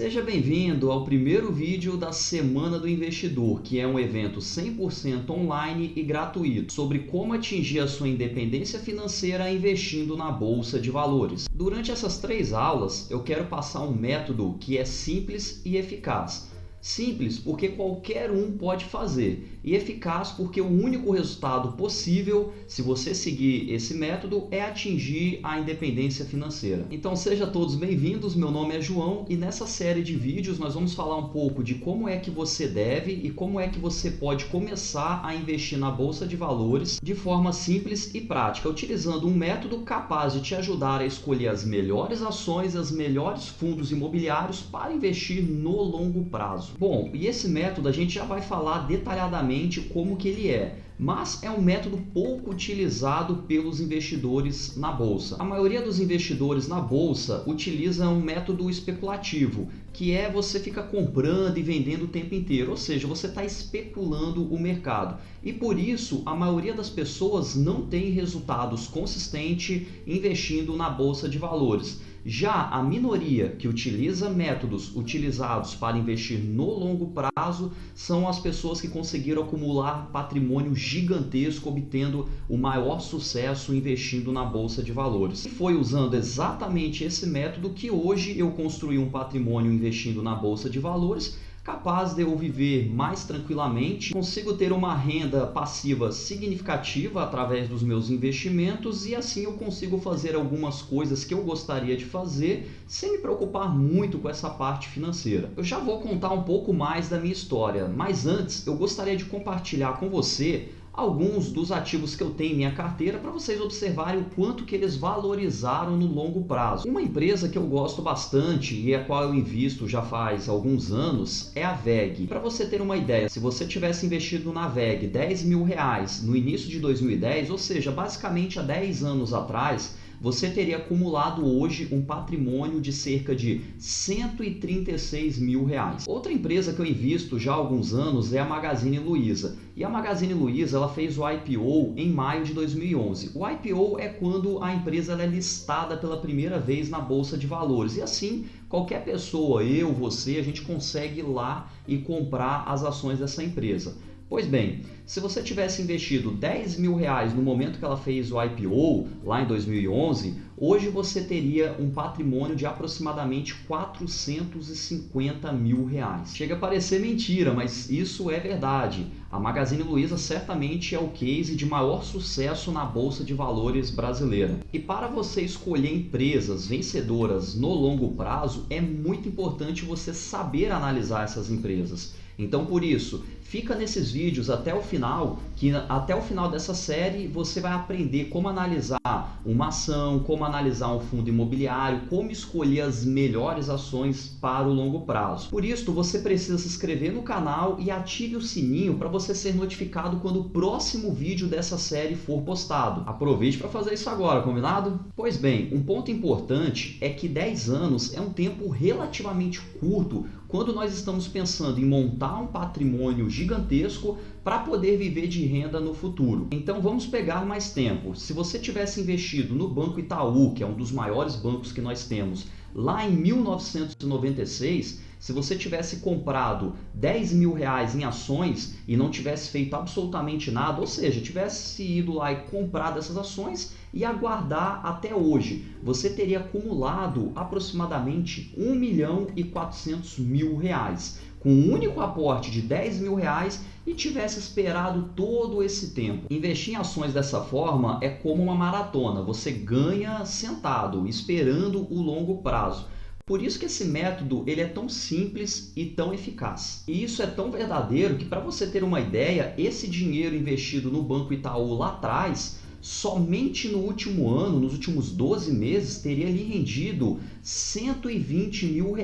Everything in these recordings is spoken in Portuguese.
Seja bem-vindo ao primeiro vídeo da Semana do Investidor, que é um evento 100% online e gratuito sobre como atingir a sua independência financeira investindo na Bolsa de Valores. Durante essas 3 aulas, eu quero passar um método que é simples e eficaz. Simples porque qualquer um pode fazer e eficaz porque o único resultado possível, se você seguir esse método, é atingir a independência financeira. Então sejam todos bem-vindos, meu nome é João e nessa série de vídeos nós vamos falar um pouco de como é que você deve e como é que você pode começar a investir na Bolsa de Valores de forma simples e prática, utilizando um método capaz de te ajudar a escolher as melhores ações, os melhores fundos imobiliários para investir no longo prazo. Bom, e esse método a gente já vai falar detalhadamente como que ele é, mas é um método pouco utilizado pelos investidores na bolsa. A maioria dos investidores na bolsa utiliza um método especulativo, que é você ficar comprando e vendendo o tempo inteiro, ou seja, você está especulando o mercado. E por isso a maioria das pessoas não tem resultados consistentes investindo na bolsa de valores. Já a minoria que utiliza métodos utilizados para investir no longo prazo são as pessoas que conseguiram acumular patrimônio gigantesco, obtendo o maior sucesso investindo na Bolsa de Valores. E foi usando exatamente esse método que hoje eu construí um patrimônio investindo na Bolsa de Valores, capaz de eu viver mais tranquilamente, consigo ter uma renda passiva significativa através dos meus investimentos e assim eu consigo fazer algumas coisas que eu gostaria de fazer sem me preocupar muito com essa parte financeira. Eu já vou contar um pouco mais da minha história, mas antes eu gostaria de compartilhar com você alguns dos ativos que eu tenho em minha carteira para vocês observarem o quanto que eles valorizaram no longo prazo. Uma empresa que eu gosto bastante e a qual eu invisto já faz alguns anos é a WEG. Para você ter uma ideia, se você tivesse investido na WEG R$10.000 no início de 2010, ou seja, basicamente há 10 anos atrás, você teria acumulado hoje um patrimônio de cerca de R$136 mil. Outra empresa que eu invisto já há alguns anos é a Magazine Luiza. E a Magazine Luiza ela fez o IPO em maio de 2011. O IPO é quando a empresa ela é listada pela primeira vez na Bolsa de Valores. E assim, qualquer pessoa, eu, você, a gente consegue ir lá e comprar as ações dessa empresa. Pois bem, se você tivesse investido R$10.000 no momento que ela fez o IPO, lá em 2011, hoje você teria um patrimônio de aproximadamente R$450 mil. Chega a parecer mentira, mas isso é verdade. A Magazine Luiza certamente é o case de maior sucesso na Bolsa de Valores brasileira. E para você escolher empresas vencedoras no longo prazo, é muito importante você saber analisar essas empresas. Então, por isso, fica nesses vídeos até o final, que até o final dessa série você vai aprender como analisar uma ação, como analisar um fundo imobiliário, como escolher as melhores ações para o longo prazo. Por isso, você precisa se inscrever no canal e ative o sininho para você ser notificado quando o próximo vídeo dessa série for postado. Aproveite para fazer isso agora, combinado? Pois bem, um ponto importante é que 10 anos é um tempo relativamente curto quando nós estamos pensando em montar um patrimônio gigantesco para poder viver de renda no futuro. Então vamos pegar mais tempo. Se você tivesse investido no Banco Itaú, que é um dos maiores bancos que nós temos, lá em 1996, se você tivesse comprado R$10.000 em ações e não tivesse feito absolutamente nada, ou seja, tivesse ido lá e comprado essas ações e aguardar até hoje, você teria acumulado aproximadamente R$1.400.000 com um único aporte de R$10.000 e tivesse esperado todo esse tempo. Investir em ações dessa forma é como uma maratona, você ganha sentado, esperando o longo prazo. Por isso que esse método ele é tão simples e tão eficaz. E isso é tão verdadeiro que, para você ter uma ideia, esse dinheiro investido no Banco Itaú lá atrás, somente no último ano, nos últimos 12 meses, teria lhe rendido R$120 mil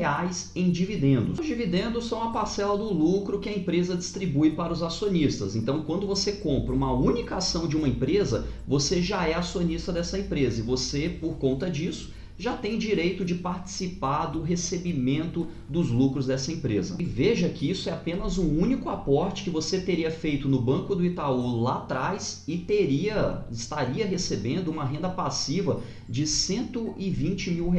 em dividendos. Os dividendos são a parcela do lucro que a empresa distribui para os acionistas. Então, quando você compra uma única ação de uma empresa, você já é acionista dessa empresa e você, por conta disso, já tem direito de participar do recebimento dos lucros dessa empresa. E veja que isso é apenas um único aporte que você teria feito no Banco do Itaú lá atrás e estaria recebendo uma renda passiva de R$120 mil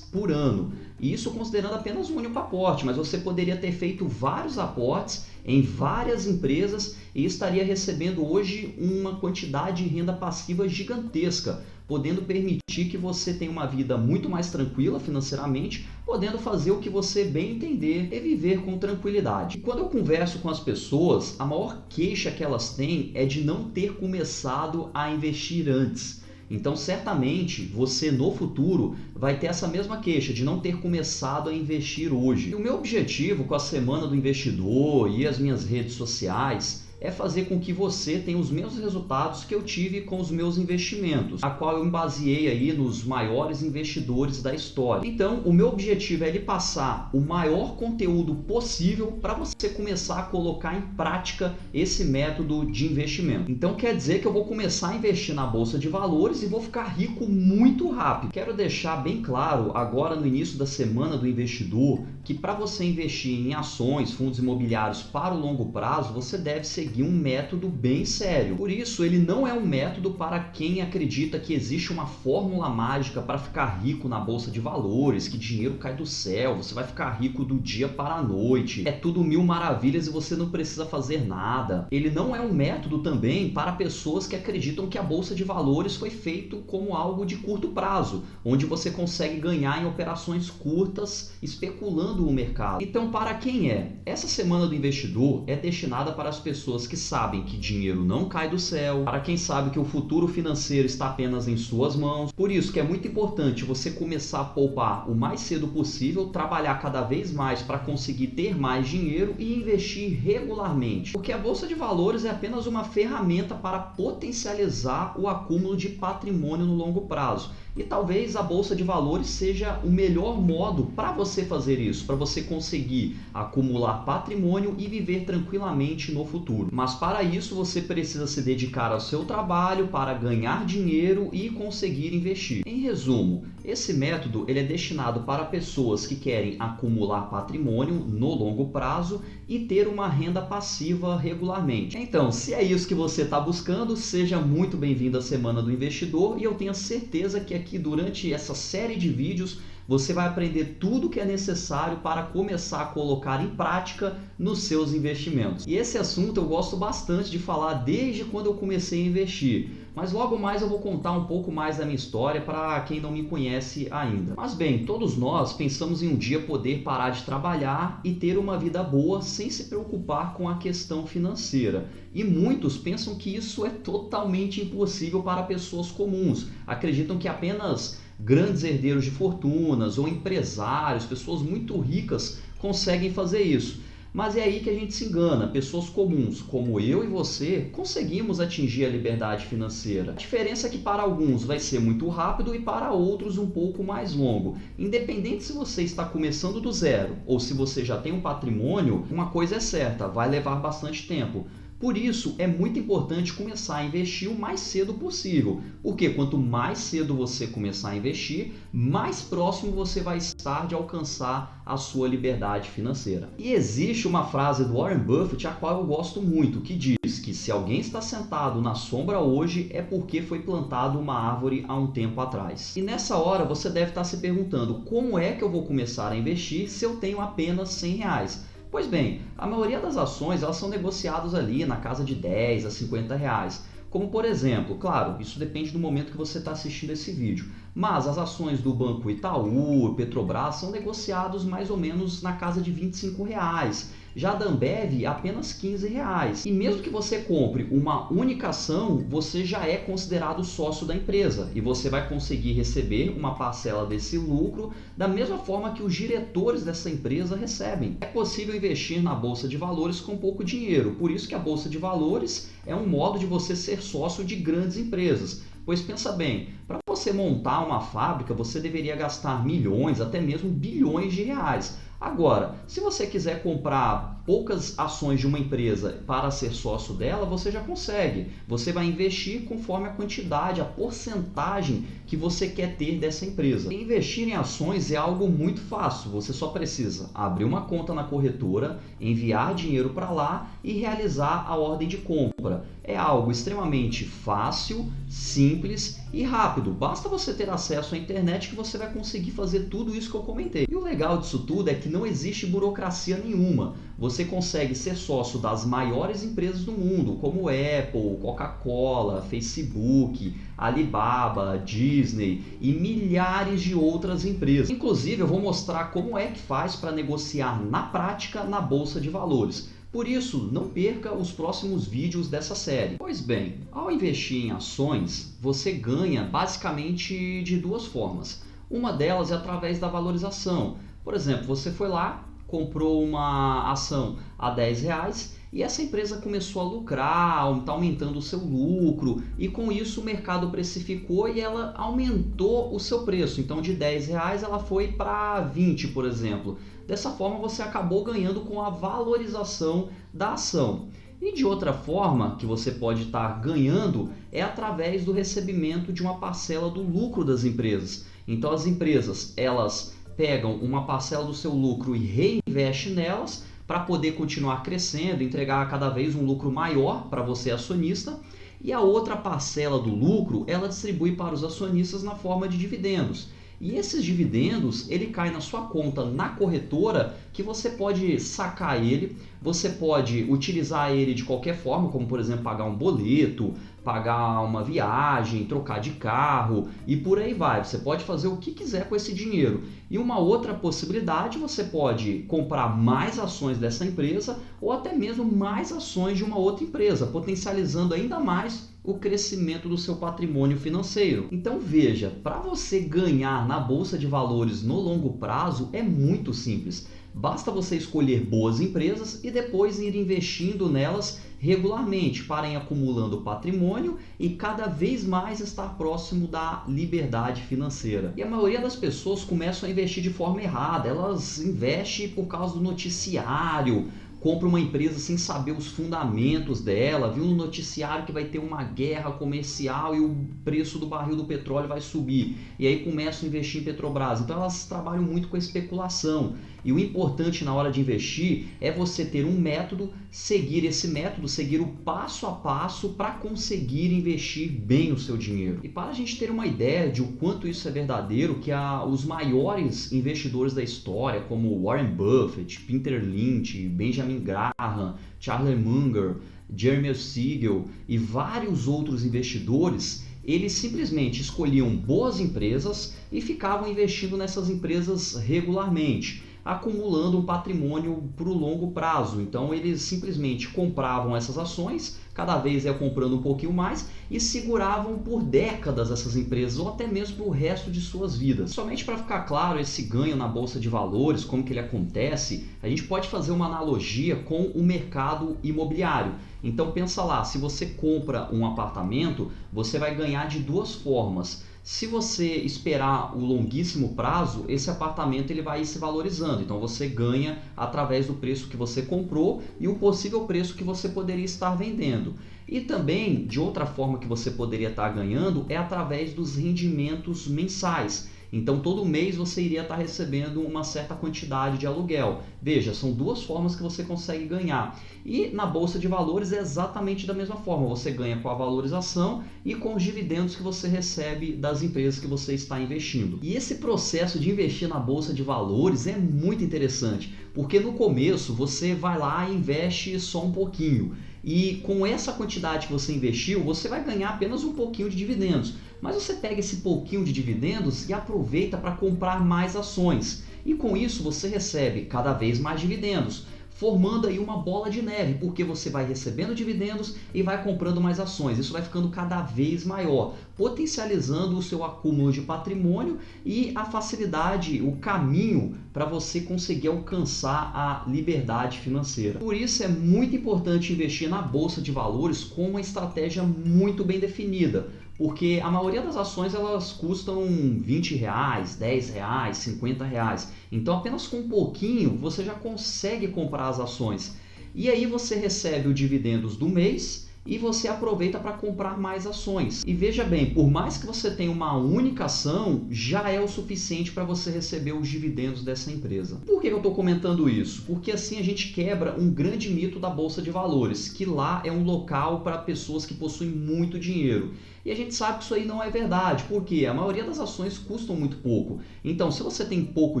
por ano. E isso considerando apenas um único aporte, mas você poderia ter feito vários aportes em várias empresas e estaria recebendo hoje uma quantidade de renda passiva gigantesca, podendo permitir que você tenha uma vida muito mais tranquila financeiramente, podendo fazer o que você bem entender e viver com tranquilidade. E quando eu converso com as pessoas, a maior queixa que elas têm é de não ter começado a investir antes. Então, certamente, você no futuro vai ter essa mesma queixa de não ter começado a investir hoje. E o meu objetivo com a Semana do Investidor e as minhas redes sociais é fazer com que você tenha os mesmos resultados que eu tive com os meus investimentos, a qual eu me baseei aí nos maiores investidores da história. Então, o meu objetivo é lhe passar o maior conteúdo possível para você começar a colocar em prática esse método de investimento. Então, quer dizer que eu vou começar a investir na Bolsa de Valores e vou ficar rico muito rápido. Quero deixar bem claro agora no início da Semana do Investidor que para você investir em ações, fundos imobiliários para o longo prazo, você deve seguir um método bem sério. Por isso, ele não é um método para quem acredita que existe uma fórmula mágica para ficar rico na Bolsa de Valores, que dinheiro cai do céu, você vai ficar rico do dia para a noite, é tudo mil maravilhas e você não precisa fazer nada. Ele não é um método também para pessoas que acreditam que a Bolsa de Valores foi feito como algo de curto prazo, onde você consegue ganhar em operações curtas especulando o mercado. Então, para quem é? Essa Semana do Investidor é destinada para as pessoas que sabem que dinheiro não cai do céu, para quem sabe que o futuro financeiro está apenas em suas mãos. Por isso que é muito importante você começar a poupar o mais cedo possível, trabalhar cada vez mais para conseguir ter mais dinheiro e investir regularmente. Porque a Bolsa de Valores é apenas uma ferramenta para potencializar o acúmulo de patrimônio no longo prazo. E talvez a Bolsa de Valores seja o melhor modo para você fazer isso, para você conseguir acumular patrimônio e viver tranquilamente no futuro. Mas para isso você precisa se dedicar ao seu trabalho para ganhar dinheiro e conseguir investir. Em resumo, esse método ele é destinado para pessoas que querem acumular patrimônio no longo prazo e ter uma renda passiva regularmente. Então, se é isso que você está buscando, seja muito bem-vindo à Semana do Investidor e eu tenho certeza que aqui durante essa série de vídeos você vai aprender tudo o que é necessário para começar a colocar em prática nos seus investimentos. E esse assunto eu gosto bastante de falar desde quando eu comecei a investir, mas logo mais eu vou contar um pouco mais da minha história para quem não me conhece ainda. Mas bem, todos nós pensamos em um dia poder parar de trabalhar e ter uma vida boa sem se preocupar com a questão financeira. E muitos pensam que isso é totalmente impossível para pessoas comuns. Acreditam que apenas grandes herdeiros de fortunas ou empresários, pessoas muito ricas conseguem fazer isso. Mas é aí que a gente se engana. Pessoas comuns, como eu e você, conseguimos atingir a liberdade financeira. A diferença é que para alguns vai ser muito rápido e para outros um pouco mais longo. Independente se você está começando do zero ou se você já tem um patrimônio, uma coisa é certa, vai levar bastante tempo. Por isso, é muito importante começar a investir o mais cedo possível, porque quanto mais cedo você começar a investir, mais próximo você vai estar de alcançar a sua liberdade financeira. E existe uma frase do Warren Buffett, a qual eu gosto muito, que diz que se alguém está sentado na sombra hoje, é porque foi plantado uma árvore há um tempo atrás. E nessa hora você deve estar se perguntando, como é que eu vou começar a investir se eu tenho apenas R$100? Pois bem, a maioria das ações elas são negociadas ali na casa de R$10 a R$50. Como por exemplo, claro, isso depende do momento que você está assistindo esse vídeo, mas as ações do Banco Itaú, Petrobras são negociadas mais ou menos na casa de R$25. Já a da Ambev, apenas R$15. E mesmo que você compre uma única ação, você já é considerado sócio da empresa e você vai conseguir receber uma parcela desse lucro da mesma forma que os diretores dessa empresa recebem. É possível investir na Bolsa de Valores com pouco dinheiro, por isso que a Bolsa de Valores é um modo de você ser sócio de grandes empresas. Pois pensa bem, para você montar uma fábrica, você deveria gastar milhões, até mesmo bilhões de reais. Agora, se você quiser comprar poucas ações de uma empresa para ser sócio dela, você já consegue. Você vai investir conforme a quantidade, a porcentagem que você quer ter dessa empresa. Investir em ações é algo muito fácil. Você só precisa abrir uma conta na corretora, enviar dinheiro para lá e realizar a ordem de compra. É algo extremamente fácil, simples e rápido. Basta você ter acesso à internet que você vai conseguir fazer tudo isso que eu comentei. E o legal disso tudo é que não existe burocracia nenhuma. Você consegue ser sócio das maiores empresas do mundo, como Apple, Coca-Cola, Facebook, Alibaba, Disney e milhares de outras empresas. Inclusive, eu vou mostrar como é que faz para negociar na prática na Bolsa de Valores. Por isso, não perca os próximos vídeos dessa série. Pois bem, ao investir em ações, você ganha basicamente de duas formas. Uma delas é através da valorização. Por exemplo, você foi lá, comprou uma ação a R$10 e essa empresa começou a lucrar, está aumentando o seu lucro e com isso o mercado precificou e ela aumentou o seu preço. Então de R$10 ela foi para 20, por exemplo. Dessa forma você acabou ganhando com a valorização da ação. E de outra forma que você pode estar ganhando é através do recebimento de uma parcela do lucro das empresas. Então as empresas elas pegam uma parcela do seu lucro e reinvestem nelas para poder continuar crescendo, entregar cada vez um lucro maior para você acionista, e a outra parcela do lucro ela distribui para os acionistas na forma de dividendos. E esses dividendos, ele cai na sua conta na corretora, que você pode sacar ele, você pode utilizar ele de qualquer forma, como por exemplo pagar um boleto, pagar uma viagem, trocar de carro e por aí vai. Você pode fazer o que quiser com esse dinheiro. E uma outra possibilidade, você pode comprar mais ações dessa empresa ou até mesmo mais ações de uma outra empresa, potencializando ainda mais o crescimento do seu patrimônio financeiro. Então veja, para você ganhar na Bolsa de Valores no longo prazo é muito simples. Basta você escolher boas empresas e depois ir investindo nelas regularmente para ir acumulando patrimônio e cada vez mais estar próximo da liberdade financeira. E a maioria das pessoas começam a investir de forma errada, elas investem por causa do noticiário, compra uma empresa sem saber os fundamentos dela, viu no noticiário que vai ter uma guerra comercial e o preço do barril do petróleo vai subir. E aí começam a investir em Petrobras. Então elas trabalham muito com a especulação. E o importante na hora de investir é você ter um método, seguir esse método, seguir o passo a passo para conseguir investir bem o seu dinheiro. E para a gente ter uma ideia de o quanto isso é verdadeiro, que os maiores investidores da história, como Warren Buffett, Peter Lynch, Benjamin Graham, Charlie Munger, Jeremy Siegel e vários outros investidores, eles simplesmente escolhiam boas empresas e ficavam investindo nessas empresas regularmente, acumulando um patrimônio para o longo prazo. Então eles simplesmente compravam essas ações, cada vez ia comprando um pouquinho mais e seguravam por décadas essas empresas ou até mesmo para o resto de suas vidas. Somente para ficar claro esse ganho na Bolsa de Valores, como que ele acontece, a gente pode fazer uma analogia com o mercado imobiliário. Então pensa lá, se você compra um apartamento, você vai ganhar de duas formas. Se você esperar o longuíssimo prazo, esse apartamento ele vai se valorizando. Então você ganha através do preço que você comprou e o possível preço que você poderia estar vendendo. E também, de outra forma que você poderia estar ganhando, é através dos rendimentos mensais. Então todo mês você iria estar recebendo uma certa quantidade de aluguel. Veja, são duas formas que você consegue ganhar. E na Bolsa de Valores é exatamente da mesma forma. Você ganha com a valorização e com os dividendos que você recebe das empresas que você está investindo. E esse processo de investir na Bolsa de Valores é muito interessante, porque no começo você vai lá e investe só um pouquinho. E com essa quantidade que você investiu, você vai ganhar apenas um pouquinho de dividendos. Mas você pega esse pouquinho de dividendos e aproveita para comprar mais ações. E com isso você recebe cada vez mais dividendos, formando aí uma bola de neve, porque você vai recebendo dividendos e vai comprando mais ações. Isso vai ficando cada vez maior, potencializando o seu acúmulo de patrimônio e a facilidade, o caminho para você conseguir alcançar a liberdade financeira. Por isso é muito importante investir na Bolsa de Valores com uma estratégia muito bem definida, porque a maioria das ações elas custam R$20, R$10, R$50. Então apenas com um pouquinho você já consegue comprar as ações. E aí você recebe o dividendos do mês e você aproveita para comprar mais ações. E veja bem, por mais que você tenha uma única ação, já é o suficiente para você receber os dividendos dessa empresa. Por que eu estou comentando isso? Porque assim a gente quebra um grande mito da Bolsa de Valores, que lá é um local para pessoas que possuem muito dinheiro. E a gente sabe que isso aí não é verdade, porque a maioria das ações custam muito pouco. Então, se você tem pouco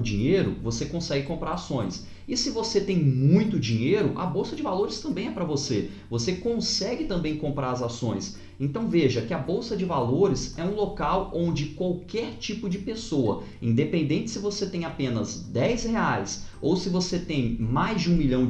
dinheiro, você consegue comprar ações. E se você tem muito dinheiro, a Bolsa de Valores também é para você. Você consegue também comprar as ações. Então veja que a Bolsa de Valores é um local onde qualquer tipo de pessoa, independente se você tem apenas R$10 ou se você tem mais de R$1 milhão,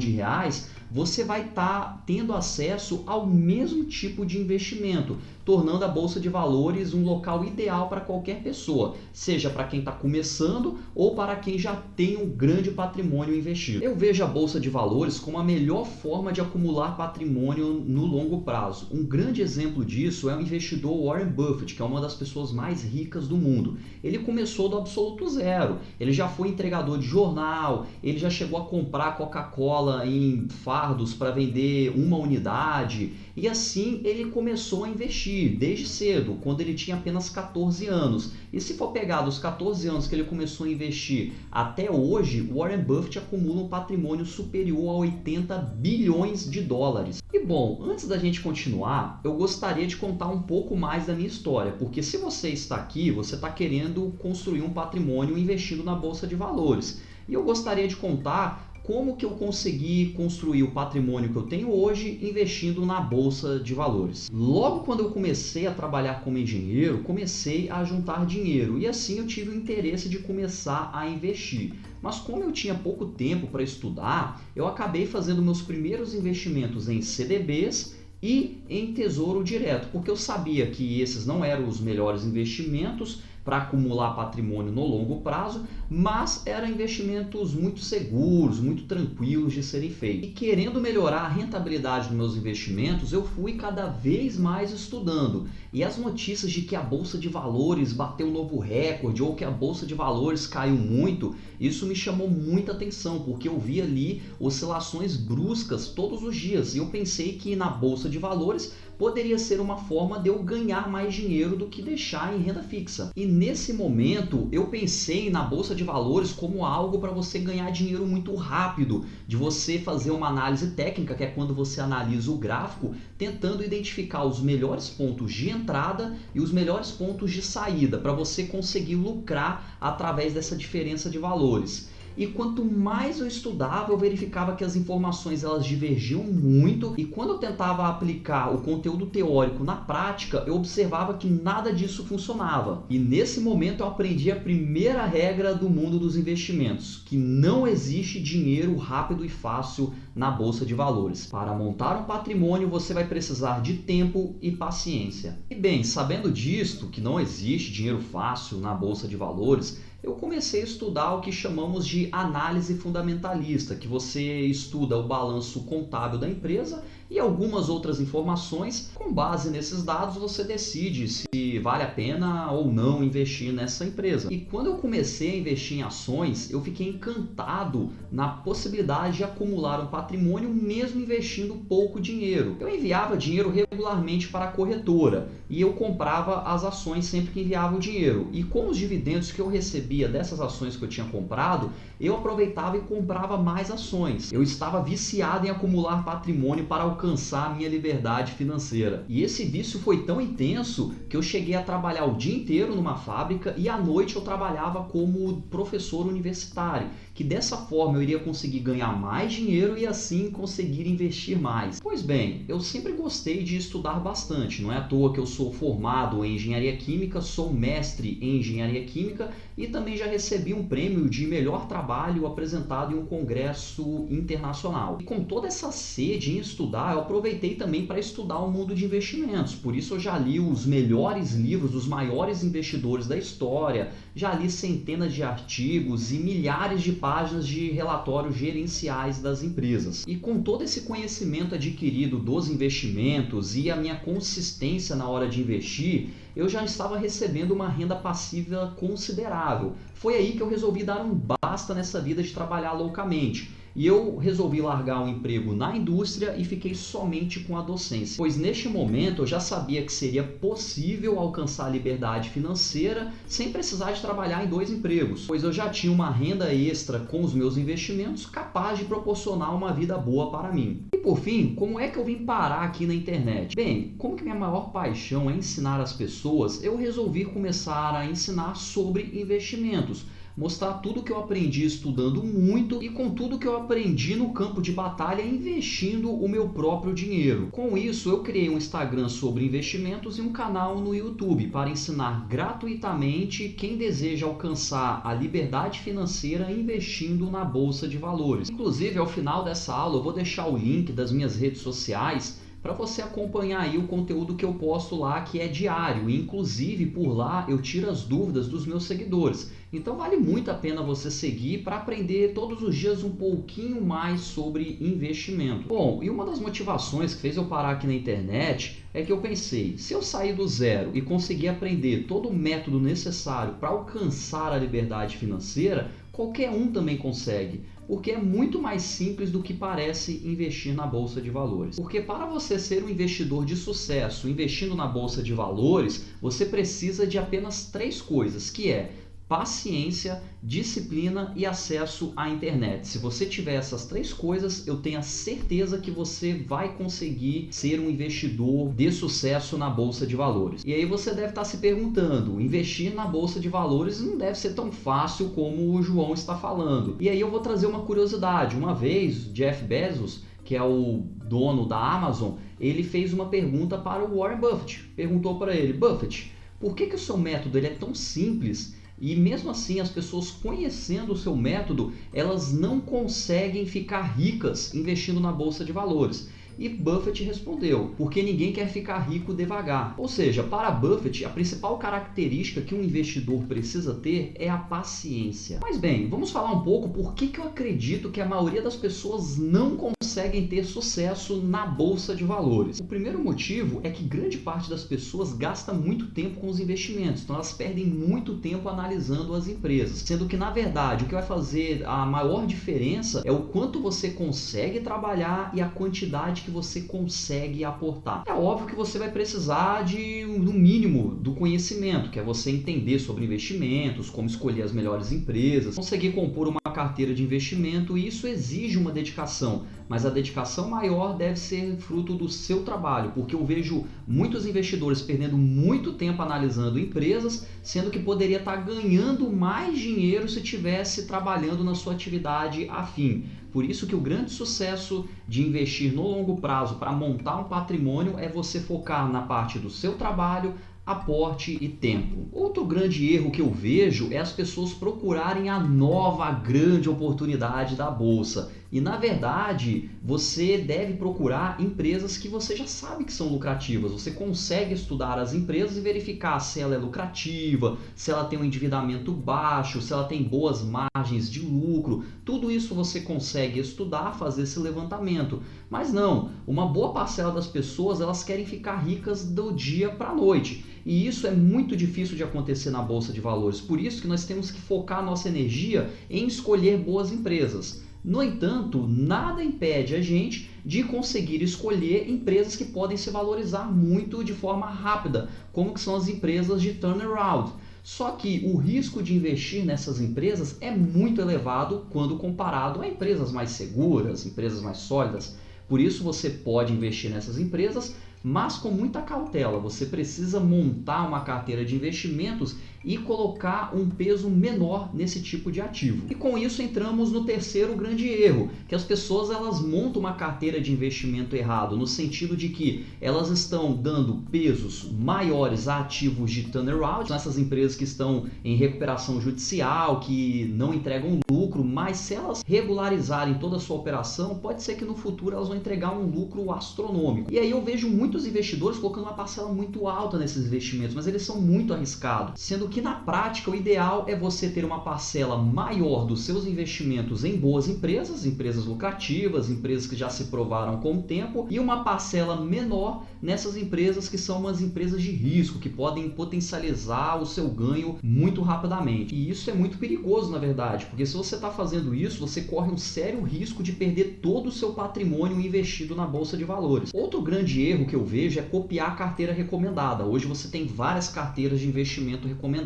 você vai estar tendo acesso ao mesmo tipo de investimento, tornando a Bolsa de Valores um local ideal para qualquer pessoa, seja para quem está começando ou para quem já tem um grande patrimônio investido. Eu vejo a Bolsa de Valores como a melhor forma de acumular patrimônio no longo prazo. Um grande exemplo disso é o investidor Warren Buffett, que é uma das pessoas mais ricas do mundo. Ele começou do absoluto zero, ele já foi entregador de jornal, ele já chegou a comprar Coca-Cola em fardos para vender uma unidade, e assim ele começou a investir desde cedo, quando ele tinha apenas 14 anos. E se for pegar dos 14 anos que ele começou a investir até hoje, Warren Buffett acumula um patrimônio superior a 80 bilhões de dólares. E bom, antes da gente continuar, eu gostaria de contar um pouco mais da minha história, porque se você está aqui, você está querendo construir um patrimônio investindo na Bolsa de Valores. E eu gostaria de contar como que eu consegui construir o patrimônio que eu tenho hoje investindo na Bolsa de Valores. Logo quando eu comecei a trabalhar como engenheiro, comecei a juntar dinheiro e assim eu tive o interesse de começar a investir. Mas como eu tinha pouco tempo para estudar, eu acabei fazendo meus primeiros investimentos em CDBs e em Tesouro Direto, porque eu sabia que esses não eram os melhores investimentos para acumular patrimônio no longo prazo, mas eram investimentos muito seguros, muito tranquilos de serem feitos. E querendo melhorar a rentabilidade dos meus investimentos, eu fui cada vez mais estudando. E as notícias de que a Bolsa de Valores bateu um novo recorde ou que a Bolsa de Valores caiu muito, isso me chamou muita atenção, porque eu vi ali oscilações bruscas todos os dias. E eu pensei que na Bolsa de Valores poderia ser uma forma de eu ganhar mais dinheiro do que deixar em renda fixa. E nesse momento eu pensei na Bolsa de Valores como algo para você ganhar dinheiro muito rápido, de você fazer uma análise técnica, que é quando você analisa o gráfico, tentando identificar os melhores pontos de entrada e os melhores pontos de saída, para você conseguir lucrar através dessa diferença de valores. E quanto mais eu estudava, eu verificava que as informações elas divergiam muito, e quando eu tentava aplicar o conteúdo teórico na prática, eu observava que nada disso funcionava. E nesse momento eu aprendi a primeira regra do mundo dos investimentos, que não existe dinheiro rápido e fácil na Bolsa de Valores. Para montar um patrimônio, você vai precisar de tempo e paciência. E bem, sabendo disto, que não existe dinheiro fácil na Bolsa de Valores, eu comecei a estudar o que chamamos de análise fundamentalista, que você estuda o balanço contábil da empresa e algumas outras informações. Com base nesses dados, você decide se vale a pena ou não investir nessa empresa. E quando eu comecei a investir em ações, eu fiquei encantado na possibilidade de acumular um patrimônio mesmo investindo pouco dinheiro. Eu enviava dinheiro regularmente para a corretora e eu comprava as ações sempre que enviava o dinheiro. E com os dividendos que eu recebia dessas ações que eu tinha comprado, eu aproveitava e comprava mais ações. Eu estava viciado em acumular patrimônio para alcançar a minha liberdade financeira. E esse vício foi tão intenso que eu cheguei a trabalhar o dia inteiro numa fábrica e à noite eu trabalhava como professor universitário, que dessa forma eu iria conseguir ganhar mais dinheiro e assim conseguir investir mais. Pois bem, eu sempre gostei de estudar bastante, não é à toa que eu sou formado em engenharia química, sou mestre em engenharia química e também já recebi um prêmio de melhor trabalho apresentado em um congresso internacional. E com toda essa sede em estudar, eu aproveitei também para estudar o mundo de investimentos. Por isso eu já li os melhores livros dos maiores investidores da história, já li centenas de artigos e milhares de páginas de relatórios gerenciais das empresas. E com todo esse conhecimento adquirido dos investimentos e a minha consistência na hora de investir, eu já estava recebendo uma renda passiva considerável. Foi aí que eu resolvi dar um basta nessa vida de trabalhar loucamente. E eu resolvi largar o emprego na indústria e fiquei somente com a docência. Pois neste momento eu já sabia que seria possível alcançar a liberdade financeira sem precisar de trabalhar em 2 empregos. Pois eu já tinha uma renda extra com os meus investimentos capaz de proporcionar uma vida boa para mim. E por fim, como é que eu vim parar aqui na internet? Bem, como que minha maior paixão é ensinar as pessoas, eu resolvi começar a ensinar sobre investimentos. Mostrar tudo que eu aprendi estudando muito e com tudo que eu aprendi no campo de batalha investindo o meu próprio dinheiro. Com isso, eu criei um Instagram sobre investimentos e um canal no YouTube para ensinar gratuitamente quem deseja alcançar a liberdade financeira investindo na Bolsa de Valores. Inclusive, ao final dessa aula, eu vou deixar o link das minhas redes sociais para você acompanhar aí o conteúdo que eu posto lá, que é diário. E, inclusive, por lá eu tiro as dúvidas dos meus seguidores. Então vale muito a pena você seguir para aprender todos os dias um pouquinho mais sobre investimento. Bom, e uma das motivações que fez eu parar aqui na internet é que eu pensei, se eu sair do zero e conseguir aprender todo o método necessário para alcançar a liberdade financeira, qualquer um também consegue. Porque é muito mais simples do que parece investir na Bolsa de Valores. Porque para você ser um investidor de sucesso investindo na Bolsa de Valores, você precisa de apenas 3 coisas, que é paciência, disciplina e acesso à internet. Se você tiver essas 3 coisas, eu tenho a certeza que você vai conseguir ser um investidor de sucesso na Bolsa de Valores. E aí você deve estar se perguntando, investir na Bolsa de Valores não deve ser tão fácil como o João está falando. E aí eu vou trazer uma curiosidade. Uma vez, Jeff Bezos, que é o dono da Amazon, ele fez uma pergunta para o Warren Buffett. Perguntou para ele, Buffett, por que o seu método ele é tão simples? E mesmo assim, as pessoas conhecendo o seu método, elas não conseguem ficar ricas investindo na Bolsa de Valores. E Buffett respondeu, porque ninguém quer ficar rico devagar. Ou seja, para Buffett, a principal característica que um investidor precisa ter é a paciência. Mas bem, vamos falar um pouco por que eu acredito que a maioria das pessoas não conseguem ter sucesso na Bolsa de Valores. O primeiro motivo é que grande parte das pessoas gasta muito tempo com os investimentos, então elas perdem muito tempo analisando as empresas, sendo que na verdade o que vai fazer a maior diferença é o quanto você consegue trabalhar e a quantidade que você consegue aportar. É óbvio que você vai precisar no mínimo do conhecimento, que é você entender sobre investimentos, como escolher as melhores empresas, conseguir compor uma carteira de investimento, e isso exige uma dedicação, mas a dedicação maior deve ser fruto do seu trabalho, porque eu vejo muitos investidores perdendo muito tempo analisando empresas, sendo que poderia estar ganhando mais dinheiro se estivesse trabalhando na sua atividade afim. Por isso que o grande sucesso de investir no longo prazo para montar um patrimônio é você focar na parte do seu trabalho, aporte e tempo. Outro grande erro que eu vejo é as pessoas procurarem a nova grande oportunidade da bolsa. E na verdade, você deve procurar empresas que você já sabe que são lucrativas. Você consegue estudar as empresas e verificar se ela é lucrativa, se ela tem um endividamento baixo, se ela tem boas margens de lucro. Tudo isso você consegue estudar, fazer esse levantamento. Mas não, uma boa parcela das pessoas elas querem ficar ricas do dia para a noite. E isso é muito difícil de acontecer na Bolsa de Valores. Por isso que nós temos que focar nossa energia em escolher boas empresas. No entanto, nada impede a gente de conseguir escolher empresas que podem se valorizar muito de forma rápida, como que são as empresas de turnaround. Só que o risco de investir nessas empresas é muito elevado quando comparado a empresas mais seguras, empresas mais sólidas. Por isso você pode investir nessas empresas, mas com muita cautela. Você precisa montar uma carteira de investimentos e colocar um peso menor nesse tipo de ativo. E com isso entramos no terceiro grande erro, que as pessoas elas montam uma carteira de investimento errado, no sentido de que elas estão dando pesos maiores a ativos de turnaround, são essas empresas que estão em recuperação judicial, que não entregam lucro, mas se elas regularizarem toda a sua operação, pode ser que no futuro elas vão entregar um lucro astronômico. E aí eu vejo muitos investidores colocando uma parcela muito alta nesses investimentos, mas eles são muito arriscados, sendo que na prática o ideal é você ter uma parcela maior dos seus investimentos em boas empresas, empresas lucrativas, empresas que já se provaram com o tempo, e uma parcela menor nessas empresas que são umas empresas de risco, que podem potencializar o seu ganho muito rapidamente. E isso é muito perigoso, na verdade, porque se você está fazendo isso, você corre um sério risco de perder todo o seu patrimônio investido na bolsa de valores. Outro grande erro que eu vejo é copiar a carteira recomendada. Hoje você tem várias carteiras de investimento recomendada.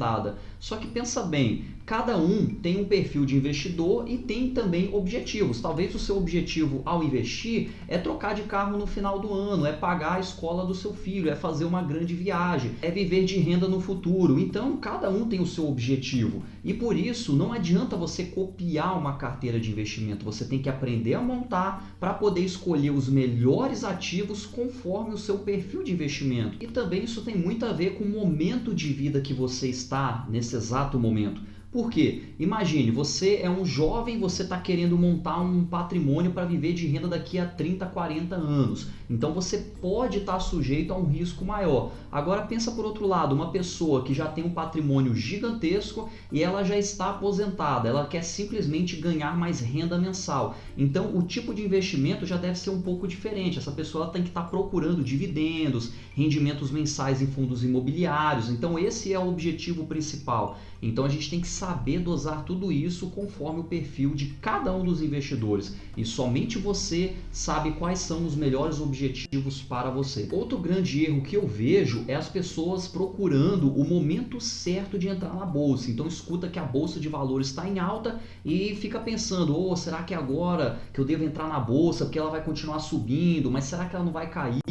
Só que pensa bem, cada um tem um perfil de investidor e tem também objetivos. Talvez o seu objetivo ao investir é trocar de carro no final do ano, é pagar a escola do seu filho, é fazer uma grande viagem, é viver de renda no futuro. Então, cada um tem o seu objetivo. E por isso, não adianta você copiar uma carteira de investimento. Você tem que aprender a montar para poder escolher os melhores ativos conforme o seu perfil de investimento. E também isso tem muito a ver com o momento de vida que você está nesse exato momento. Por quê? Imagine, você é um jovem, você está querendo montar um patrimônio para viver de renda daqui a 30, 40 anos. Então você pode estar sujeito a um risco maior. Agora pensa por outro lado, uma pessoa que já tem um patrimônio gigantesco e ela já está aposentada, ela quer simplesmente ganhar mais renda mensal. Então o tipo de investimento já deve ser um pouco diferente. Essa pessoa tem que estar procurando dividendos, rendimentos mensais em fundos imobiliários. Então esse é o objetivo principal. Então a gente tem que saber dosar tudo isso conforme o perfil de cada um dos investidores. E somente você sabe quais são os melhores objetivos para você. Outro grande erro que eu vejo é as pessoas procurando o momento certo de entrar na bolsa. Então escuta que a bolsa de valores está em alta e fica pensando, será que é agora que eu devo entrar na bolsa porque ela vai continuar subindo, mas será que ela não vai cair?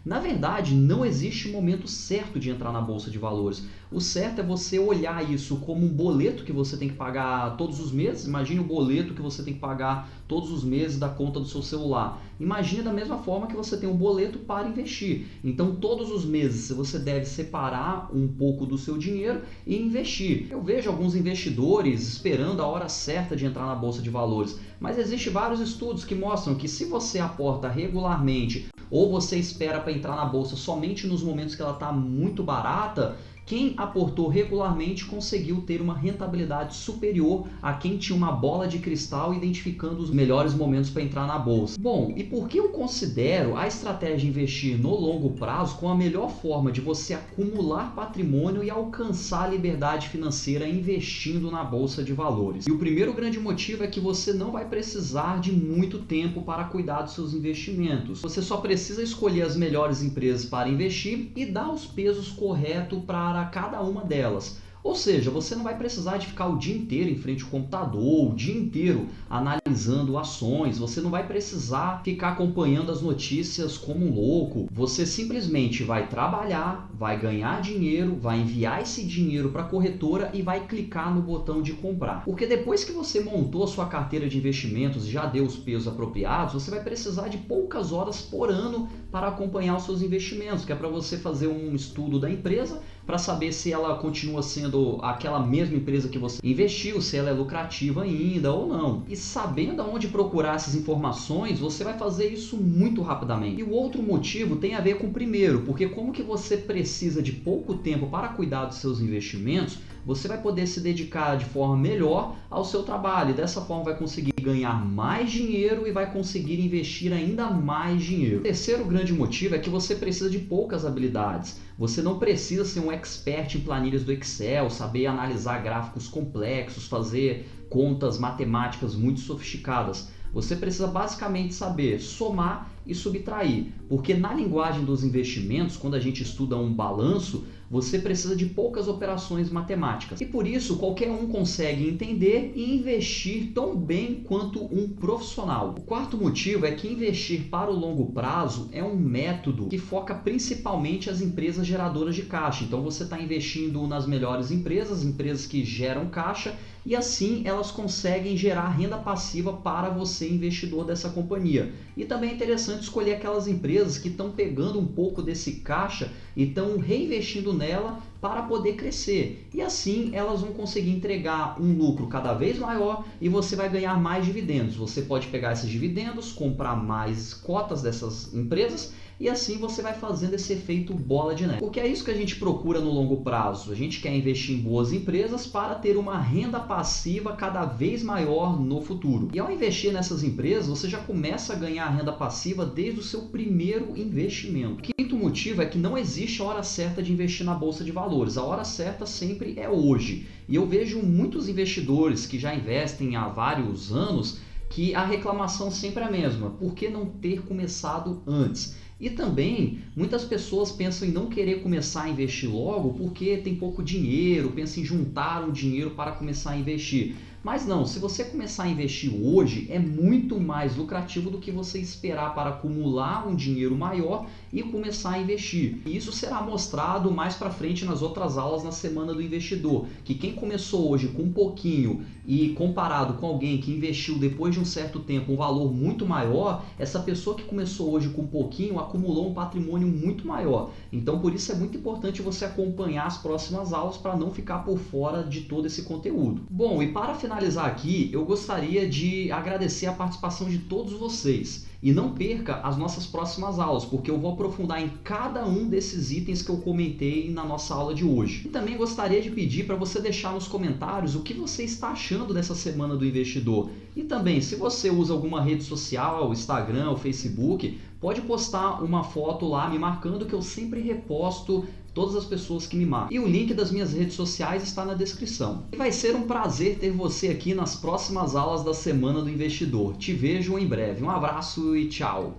Na verdade, não existe momento certo de entrar na bolsa de valores. O certo é você olhar isso como um boleto que você tem que pagar todos os meses. Imagine o boleto que você tem que pagar todos os meses da conta do seu celular. Imagine da mesma forma que você tem um boleto para investir. Então, todos os meses você deve separar um pouco do seu dinheiro e investir. Eu vejo alguns investidores esperando a hora certa de entrar na bolsa de valores, mas existem vários estudos que mostram que se você aporta regularmente ou você espera para entrar na bolsa somente nos momentos que ela está muito barata, quem aportou regularmente conseguiu ter uma rentabilidade superior a quem tinha uma bola de cristal identificando os melhores momentos para entrar na bolsa. Bom, e por que eu considero a estratégia de investir no longo prazo como a melhor forma de você acumular patrimônio e alcançar a liberdade financeira investindo na bolsa de valores? E o primeiro grande motivo é que você não vai precisar de muito tempo para cuidar dos seus investimentos. Você só precisa escolher as melhores empresas para investir e dar os pesos corretos para cada uma delas. Ou seja, você não vai precisar de ficar o dia inteiro em frente ao computador, o dia inteiro analisando ações, você não vai precisar ficar acompanhando as notícias como um louco. Você simplesmente vai trabalhar, vai ganhar dinheiro, vai enviar esse dinheiro para a corretora e vai clicar no botão de comprar. Porque depois que você montou a sua carteira de investimentos e já deu os pesos apropriados, você vai precisar de poucas horas por ano para acompanhar os seus investimentos, que é para você fazer um estudo da empresa para saber se ela continua sendo aquela mesma empresa que você investiu, se ela é lucrativa ainda ou não. E sabendo aonde procurar essas informações, você vai fazer isso muito rapidamente. E o outro motivo tem a ver com o primeiro, porque como que você precisa de pouco tempo para cuidar dos seus investimentos, você vai poder se dedicar de forma melhor ao seu trabalho. E dessa forma vai conseguir ganhar mais dinheiro e vai conseguir investir ainda mais dinheiro. O terceiro grande motivo é que você precisa de poucas habilidades. Você não precisa ser um expert em planilhas do Excel, saber analisar gráficos complexos, fazer contas matemáticas muito sofisticadas. Você precisa basicamente saber somar e subtrair, porque na linguagem dos investimentos, quando a gente estuda um balanço, você precisa de poucas operações matemáticas. E por isso, qualquer um consegue entender e investir tão bem quanto um profissional. O quarto motivo é que investir para o longo prazo é um método que foca principalmente as empresas geradoras de caixa. Então você está investindo nas melhores empresas, empresas que geram caixa, e assim elas conseguem gerar renda passiva para você, investidor dessa companhia. E também é interessante escolher aquelas empresas que estão pegando um pouco desse caixa e estão reinvestindo nela para poder crescer. E assim elas vão conseguir entregar um lucro cada vez maior e você vai ganhar mais dividendos. Você pode pegar esses dividendos, comprar mais cotas dessas empresas e assim você vai fazendo esse efeito bola de neve. Porque é isso que a gente procura no longo prazo. A gente quer investir em boas empresas para ter uma renda passiva cada vez maior no futuro. E ao investir nessas empresas, você já começa a ganhar renda passiva desde o seu primeiro investimento. O quinto motivo é que não existe a hora certa de investir na bolsa de valores. A hora certa sempre é hoje. E eu vejo muitos investidores que já investem há vários anos que a reclamação sempre é a mesma. Por que não ter começado antes? E também, muitas pessoas pensam em não querer começar a investir logo porque tem pouco dinheiro, pensam em juntar um dinheiro para começar a investir. Mas não, se você começar a investir hoje, é muito mais lucrativo do que você esperar para acumular um dinheiro maior e começar a investir. E isso será mostrado mais para frente nas outras aulas na Semana do Investidor, que quem começou hoje com um pouquinho e comparado com alguém que investiu depois de um certo tempo um valor muito maior, essa pessoa que começou hoje com um pouquinho acumulou um patrimônio muito maior. Então por isso é muito importante você acompanhar as próximas aulas para não ficar por fora de todo esse conteúdo. Bom, e para finalizar aqui, eu gostaria de agradecer a participação de todos vocês. E não perca as nossas próximas aulas, porque eu vou aprofundar em cada um desses itens que eu comentei na nossa aula de hoje. E também gostaria de pedir para você deixar nos comentários o que você está achando dessa Semana do Investidor. E também, se você usa alguma rede social, Instagram ou Facebook, pode postar uma foto lá me marcando, que eu sempre reposto todas as pessoas que me marcam. E o link das minhas redes sociais está na descrição. E vai ser um prazer ter você aqui nas próximas aulas da Semana do Investidor. Te vejo em breve. Um abraço e tchau!